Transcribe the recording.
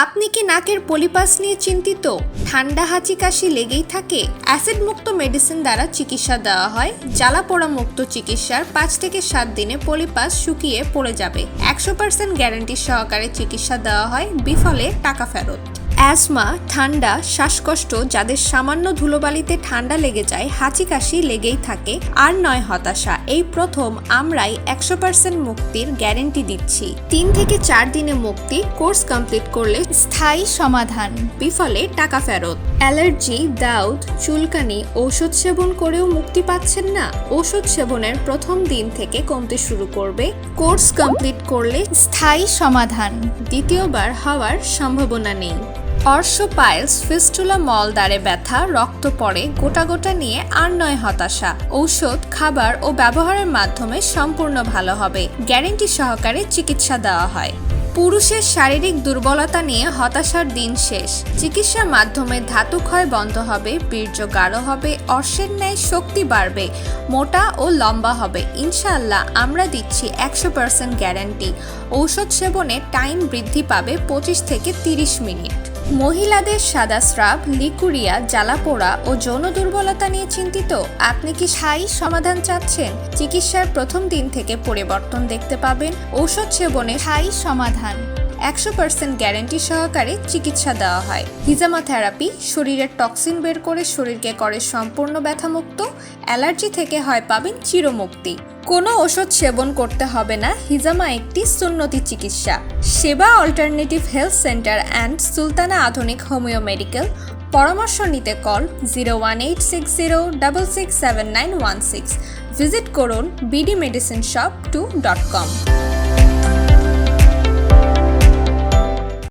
আপনি কি নাকের পলিপাস নিয়ে চিন্তিত? ঠান্ডা হাঁচি কাশি লেগেই থাকে? অ্যাসিড মুক্ত মেডিসিন দ্বারা চিকিৎসা দেওয়া হয়। জ্বালা পোড়া মুক্ত চিকিৎসার 5 থেকে 7 দিনে পলিপাস শুকিয়ে পড়ে যাবে। 100% গ্যারান্টি সহকারে চিকিৎসা দেওয়া হয়, বিফলে টাকা ফেরত। অ্যাজমা, ঠান্ডা, শ্বাসকষ্ট, যাদের সামান্য ধুলোবালিতে ঠান্ডা লেগে যায়, হাঁচি কাশি লেগেই থাকে, আর নয় হতাশা। এই প্রথম আমরাই 100% মুক্তির গ্যারান্টি দিচ্ছি। 3 থেকে 4 দিনে মুক্তি, কোর্স কমপ্লিট করলে স্থায়ী সমাধান, বিফলে টাকা ফেরত। অ্যালার্জি, দাউদ, চুলকানি, ঔষধ সেবন করেও মুক্তি পাচ্ছেন না? ওষুধ সেবনের প্রথম দিন থেকে কমতে শুরু করবে, কোর্স কমপ্লিট করলে স্থায়ী সমাধান, দ্বিতীয়বার হওয়ার সম্ভাবনা নেই। অর্শ পাইলস, ফিস্টুলা, মলদ্বারে ব্যথা, রক্ত পড়ে, গোটা গোটা নিয়ে আর নয় হতাশা। ঔষধ, খাবার ও ব্যবহারের মাধ্যমে সম্পূর্ণ ভালো হবে। গ্যারান্টি সহকারে চিকিৎসা দেওয়া হয়। পুরুষের শারীরিক দুর্বলতা নিয়ে হতাশার দিন শেষ। চিকিৎসার মাধ্যমে ধাতু ক্ষয় বন্ধ হবে, বীর্য গাঢ় হবে, অর্শের ন্যায় শক্তি বাড়বে, মোটা ও লম্বা হবে। ইনশাআল্লাহ আমরা দিচ্ছি 100% গ্যারান্টি। ঔষধ সেবনে টাইম বৃদ্ধি পাবে 25 থেকে 30 মিনিট। মহিলাদের সাদা স্রাব, লিকুরিয়া, জ্বালাপোড়া ও যৌন দুর্বলতা নিয়ে চিন্তিত? আপনি কি স্থায়ী সমাধান চাচ্ছেন? চিকিৎসার প্রথম দিন থেকে পরিবর্তন দেখতে পাবেন। ঔষধ সেবনে স্থায়ী সমাধান, 100% গ্যারান্টি সহকারে চিকিৎসা দেওয়া হয়। হিজামা থেরাপি, শরীরের টক্সিন বের করে শরীরকে করে সম্পূর্ণ ব্যথামুক্ত। অ্যালার্জি থেকে হয় পাবেন চিরমুক্তি। কোনো ওষুধ সেবন করতে হবে না। হিজামা একটি সুন্নতি চিকিৎসা। সেবা alternative health centre and Sultana আধুনিক হোমিও মেডিকেল। পরামর্শ নিতে কল 01860667916। ভিজিট করুন bdmedicineshop2.com।